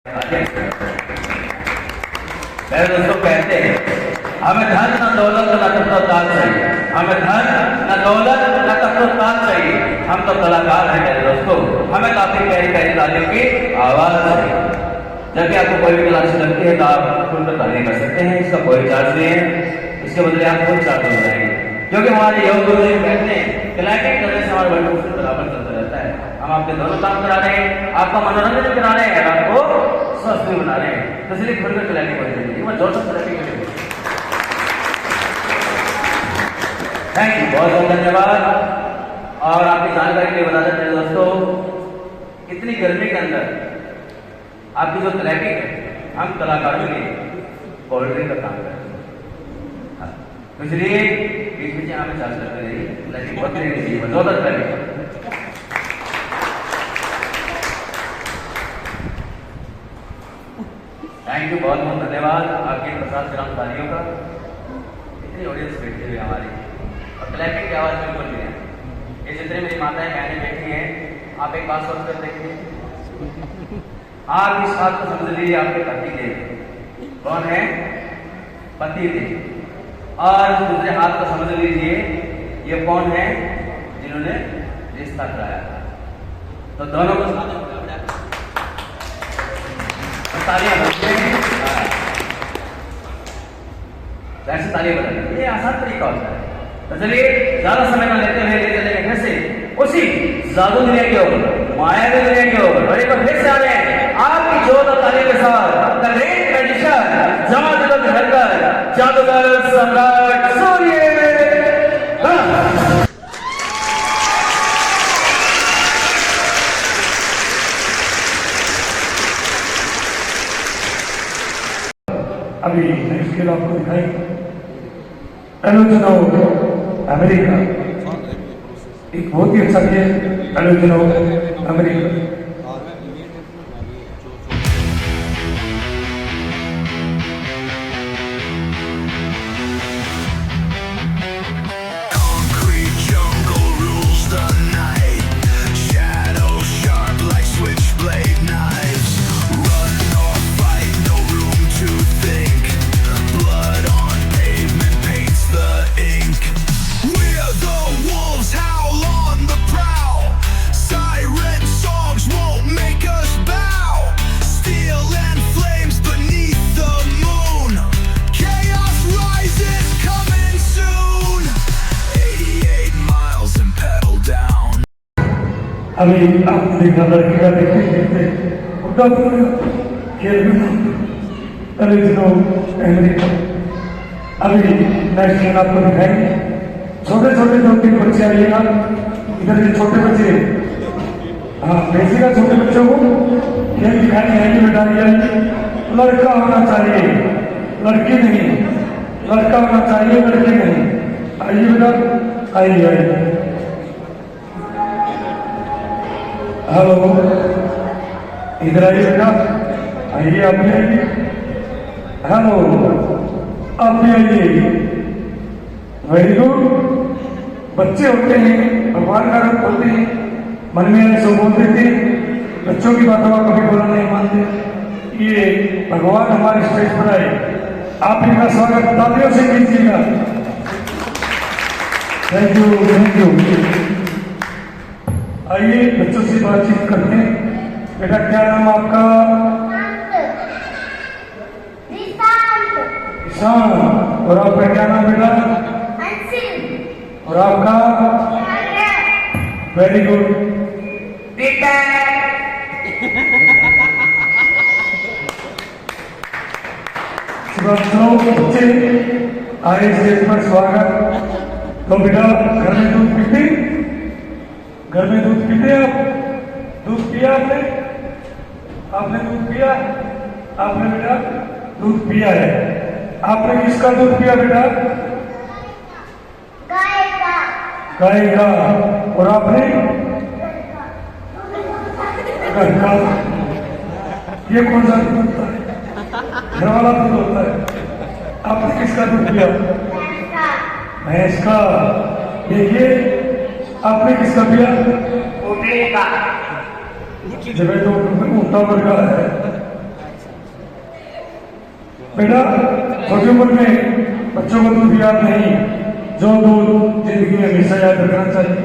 मेरे दोस्तों कहते हैं हमें धन न दौलत न तख्तोताज चाहिए, हमें धन न दौलत न तख्तोताज चाहिए, हम तो कलाकार हैं मेरे दोस्तों, हमें काफी प्यारी प्यारी तालियों की आवाज चाहिए। जब भी आपको कोई भी कला अच्छी लगती है तो आप उन पर ताली कर सकते हैं, इसका कोई चार्ज नहीं है, इसके बदले आप खुद चार्ज हो जाएंगे। क्योंकि हमारे योग गुरु जी कहते हैं क्लैपिंग करने से हमारा वर्ल्ड बराबर चलता रहता है। हम आपके दोनों काम करा रहे हैं, आपका मनोरंजन करा रहे हैं, आपको स्वस्थ भी बना रहे हैं, तो इसलिए खुलकर क्लैपिंग कर देंगे। मैं जोर से क्लैपिंग करेंगे। थैंक यू, बहुत बहुत धन्यवाद। और आपकी जानकारी के लिए बता देते हैं दोस्तों, इतनी गर्मी के अंदर आपकी जो क्लैपिंग है, हम कलाकारों के लिए कोल्ड ड्रिंक का काम करते हैं, तो इसलिए बीच बीच हमें चार्ज करते रहिए, क्लैपिंग बहुत देनी चाहिए, जोरदार क्लैपिंग। थैंक यू, बहुत बहुत धन्यवाद आपके प्रसाद ग्राम तालियों का। इतनी ऑडियंस बैठी हुई हमारी और क्लैपिंग की आवाज बिल्कुल नहीं है। ये जितने मेरी माताएं बहनें बैठी हैं, आप एक बात सोच कर देखिए, आप इस बात को समझ लीजिए आपके पति देव कौन है, पति देव, और दूसरे हाथ को समझ लीजिए ये कौन है जिन्होंने रिश्ता कराया था। तो दोनों को साथ तालियां बजते हैं, वैसे तालियां बजाते, ये आसान तरीका होता है। तो चलिए ज्यादा समय न लेते हुए ले चलेंगे फिर से उसी जादू दुनिया की ओर, मायावी दुनिया की ओर, और एक बार फिर से आ रहे हैं आपकी जोरदार तालियों के साथ द ग्रेट मैजिशियन, जमा दिलों की धड़कन, जादूगर सम्राट सूर्य। अभी नेक्स्ट खेल आपको दिखाई एलोजनो अमेरिका, एक बहुत ही अच्छा खेल एलोजनो अमेरिका। अभी आपने देखा लड़के का देखते देखते उनका खेल भी एलोजनो अमेरिका। अभी नेक्स्ट खेल आपको दिखाएंगे, छोटे छोटे 2-3 बच्चे आइएगा इधर, ये छोटे बच्चे, हाँ भेजिएगा छोटे बच्चों को खेल दिखाने आएंगे। बेटा ये लड़का होना चाहिए, लड़की नहीं, लड़का होना चाहिए, लड़की नहीं। आइए बेटा, आइए आइए। हेलो, इधर आइए बेटा, आइए आप भी आइए। हेलो, आप भी आइए। Very good. बच्चे होते हैं भगवान का रूप होते हैं, मन में ऐसे बोलते थे, बच्चों की बातों का कभी बोला नहीं मानते। ये भगवान हमारे स्टेज पर आए, आप इनका स्वागत तालियों से कीजिएगा। Thank you, thank you. आइए बच्चों से बातचीत करते हैं। बेटा क्या नाम आपका? ईशान। और आपका क्या नाम बेटा? और आपका? Very good. बच्चे आए स्टेज पर, स्वागत। तो बेटा घर में दूध पीते, घर में दूध पीते आप? दूध पिया आपने? आपने दूध पिया? आपने बेटा दूध पिया है? आपने किसका दूध पिया बेटा? गाय का। गाय का। और आपने? गाय का। ये कौन सा दूध होता है? घर वाला दूध होता है। आपने किसका दूध पिया? भैंस का। देखिए आपने किसका पिया? ऊँटनी का। जब तो ऊँटा वर्गा है, बेटा छोटी उम्र में बच्चों को दूध याद नहीं, जो दूध जिंदगी में हमेशा याद रखना चाहिए।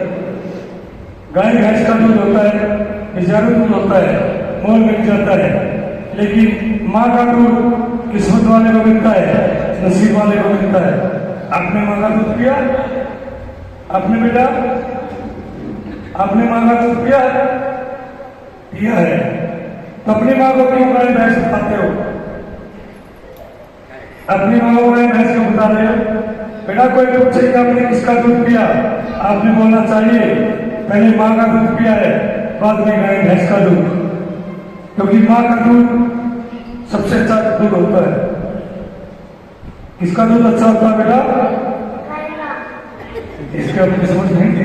गाय भैंस का दूध होता है, हजारों दूध होता है, मोल मिल जाता है, लेकिन माँ का दूध किस्मत वाले को मिलता है, नसीब वाले को मिलता है। आपने माँ का दूध पिया? आपने बेटा आपने माँ का दूध पिया है? तो अपनी माँ को क्यों गाय भैंस बताते हो? अपनी माँ को गाय भैंस क्यों बता रहे हो? बेटा कोई पूछे कि आपने किसका दूध पिया, आपने बोलना चाहिए पहले माँ का दूध पिया है, बाद में गाय भैंस का दूध, क्योंकि माँ का दूध सबसे अच्छा दूध होता है। किसका दूध अच्छा होता है बेटा? इसके अपनी समझ नहीं थी।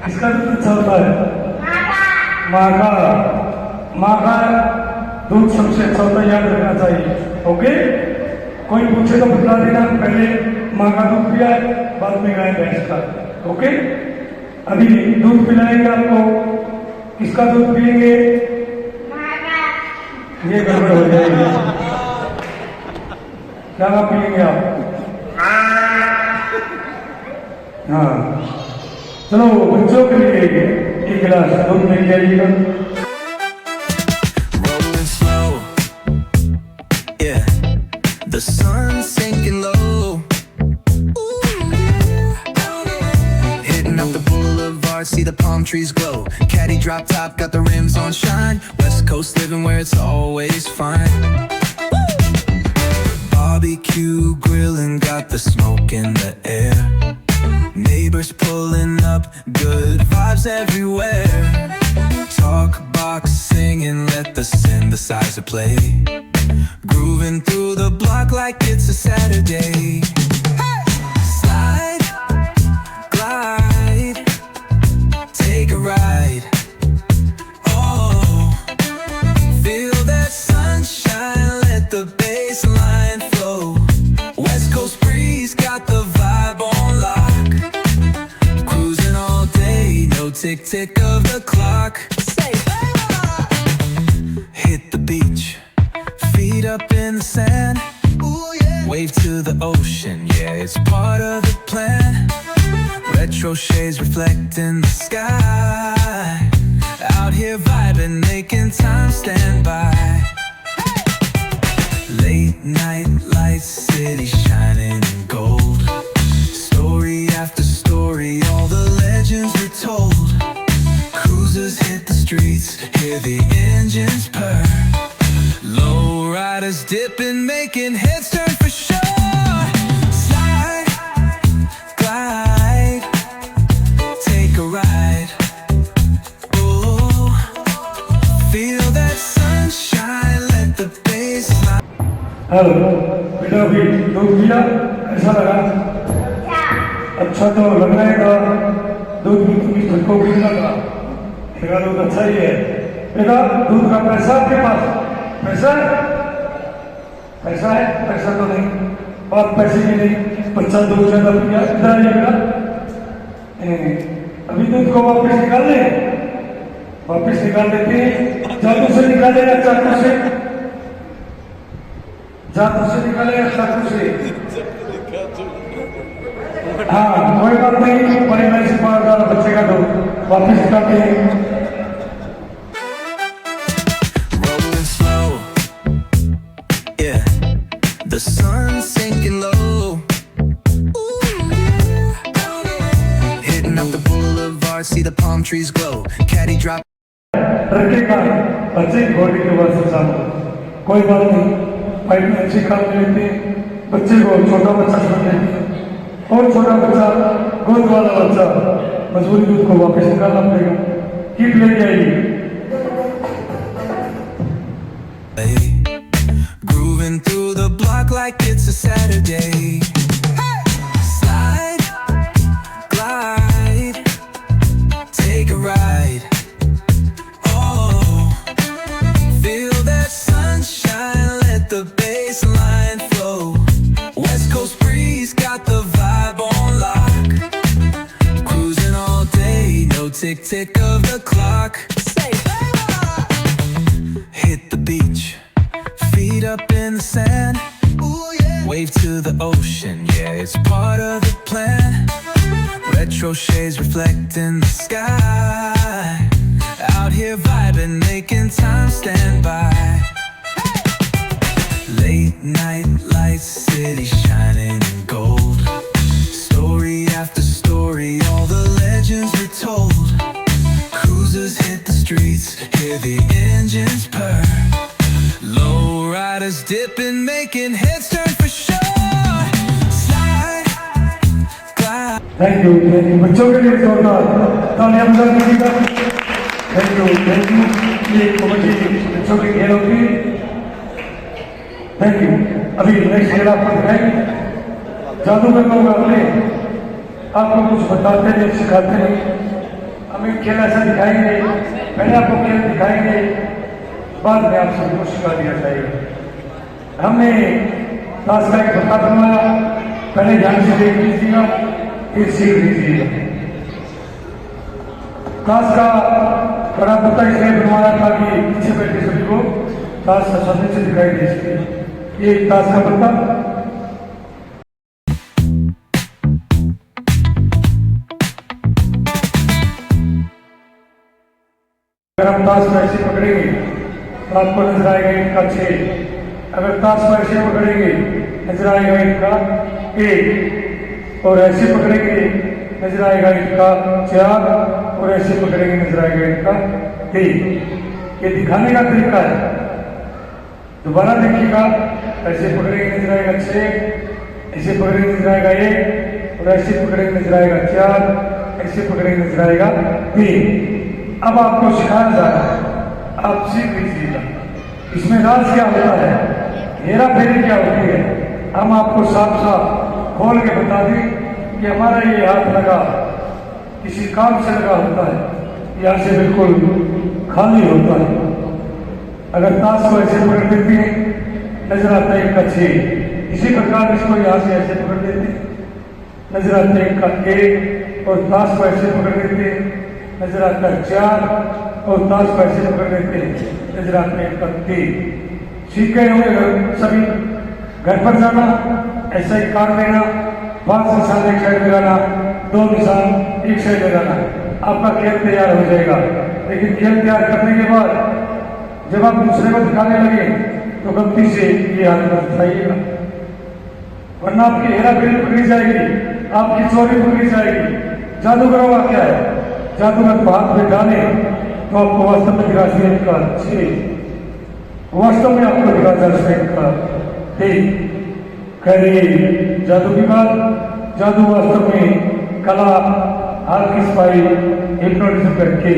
किसका दूध अच्छा होता है? माँ का दूध सबसे अच्छा होता है, याद रखना चाहिए। ओके, कोई पूछे तो बता देना पहले माँ का दूध पिया है, बाद में गाय भैंस का। ओके, अभी दूध पिलाएंगे आपको। किसका दूध पिएंगे? ये गड़बड़ हो जाएगी। क्या पिएंगे आप? हाँ, चलो बच्चों के लिए एक गिलास दूध लेके आइएगा। The sun's sinking low. Hitting up the boulevard, see the palm trees glow. Caddy drop top, got the rims on shine. West Coast living where it's always fine. Barbecue grilling, got the smoke in the air. Neighbors pulling up, good vibes everywhere. Talk box singing, let the synthesizer play. Grooving through the block like it's a Saturday. Slide, glide, take a ride. Oh, feel that sunshine, let the bass line flow. West Coast breeze, got the vibe on lock. Cruising all day, no tick tick of the clock. Hit the beach, feet up in the sand. Ooh, yeah. Wave to the ocean, yeah, it's part of the plan. Retro shades reflecting the sky. Out here vibing, making time stand by. Late night lights, city shining in gold. Story after story, all the legends retold. Cruisers hit the streets, hear the engines purr. Low riders dipping, making heads turn for sure. Slide, glide, take a ride. Oh, feel that sunshine, let the bass line. Hello बेटा, अभी दूध पिया, कैसा लगा? अच्छा तो लग रहा है। दूध भी तुम्हें झटको भी लगा, मेरा दूध अच्छा ही है। बेटा दूध का पैसा आपके पास? पैसा है? पैसा है? पैसा तो नहीं, बात पैसे की नहीं। बच्चा दूध ज्यादा पिया, इधर आइए बेटा। अभी दूध को वापस निकाल दे, वापस निकाल देते हैं। जादू से निकालेगा, चाकू से, जादू से निकालेगा, चाकू से। हाँ कोई बात नहीं, बड़े भाई से मार बच्चे का दूध वापस निकालते हैं। The sun's sinking low. Hitting up the boulevard, see the palm trees glow. Caddy drop. रखेगा बच्चे बॉडी के बाद से सामने, कोई बात नहीं। फाइट में अच्छी काम लेते हैं, बच्चे को छोटा बच्चा समझ लेते हैं, और छोटा बच्चा, गोद वाला बच्चा, मजबूरी दूध को वापस निकालना पड़ेगा। किट लेके आइए। Grooving through the block like it's a Saturday. Slide, glide, take a ride. Oh, feel that sunshine, let the bass line flow. West Coast breeze, got the vibe on lock. Cruising all day, no tick tick of the clock. Hit the beach, feet up in the sand. Ooh, yeah. Wave to the ocean, yeah, it's part of the plan. Retro shades reflecting the sky. Out here vibing, making time stand by. Late night lights, city shining in gold. Story after story, all the legends retold. Cruisers hit the streets, hear the engines purr. Low riders dipping, making heads turn for sure. Slide, glide. Thank you बच्चों के लिए जोरदार तालियां बजा दीजिएगा। Thank you ये कबड्डी बच्चों की खेल होगी। Thank you. अभी नेक्स्ट खेल आपको दिखाएंगे। जादूगर लोग आपको कुछ बताते नहीं, सिखाते नहीं। हम एक खेल ऐसा दिखाएंगे, पहले आपको खेल दिखाएंगे, बाद में आप सबको सिखा दिया जाएगा। हमने ताश का एक पत्ता बनवाया, पहले ध्यान से देख लीजिएगा, फिर सीख लीजिएगा। ताश का बड़ा पत्ता इसलिए बनवाया था कि पीछे बैठे सभी को ताश का सामने से दिखाई दे सके। ये ताश का पत्ता अगर हम ताश को ऐसे पकड़ेंगे तो आपको नजर आएगा इनका 6। अगर ताश को ऐसे पकड़ेंगे नजर आएगा इनका 1, और ऐसे पकड़ेंगे नजर आएगा इनका 4, और ऐसे पकड़ेंगे नजर आएगा इनका 3। ये दिखाने का तरीका है। दोबारा देखिएगा, ऐसे पकड़ेंगे नजर आएगा 6, ऐसे पकड़ेंगे नजर आएगा 1, और ऐसे पकड़ेंगे नजर आएगा 4, ऐसे पकड़ेंगे नजर आएगा 3। अब आपको सिखाया जा रहा है, आप सीख लीजिएगा। इसमें राज क्या होता है, हेरा फेरी क्या होती है, हम आपको साफ साफ खोल के बता दें कि हमारा ये हाथ लगा किसी काम से लगा होता है, यहाँ से बिल्कुल खाली होता है। अगर ताश को ऐसे पकड़ देते हैं नजर आता है इनका 6, इसी प्रकार इसको यहाँ से ऐसे पकड़ देते हैं नजर आता है इनका 1, और ताश को ऐसे पकड़ देते हैं नजर आता है 4, और ताश को ऐसे पकड़ देते हैं नजर आता है इनका 3। सीख गए होंगे सभी। घर पर जाना, ऐसा ही काट देना, 5 निशान एक साइड लगाना, 2 निशान एक साइड लगाना, आपका खेल तैयार हो जाएगा। लेकिन खेल तैयार करने के बाद जब आप दूसरे को दिखाने लगे तो गलती से ये हाथ मत उठाइएगा, वरना आपकी हेरा फेरी पकड़ी जाएगी, आपकी चोरी पकड़ी जाएगी। जादूगरों का क्या है, जादूगर को हाथ में डाले तो आपको वास्तव में दिखा इनका 6, वास्तव में आपको दिखा जा इनका 3। खैर जादू की बात, जादू वास्तव में कला, हाथ की सफाई, हिप्नोटिज्म करके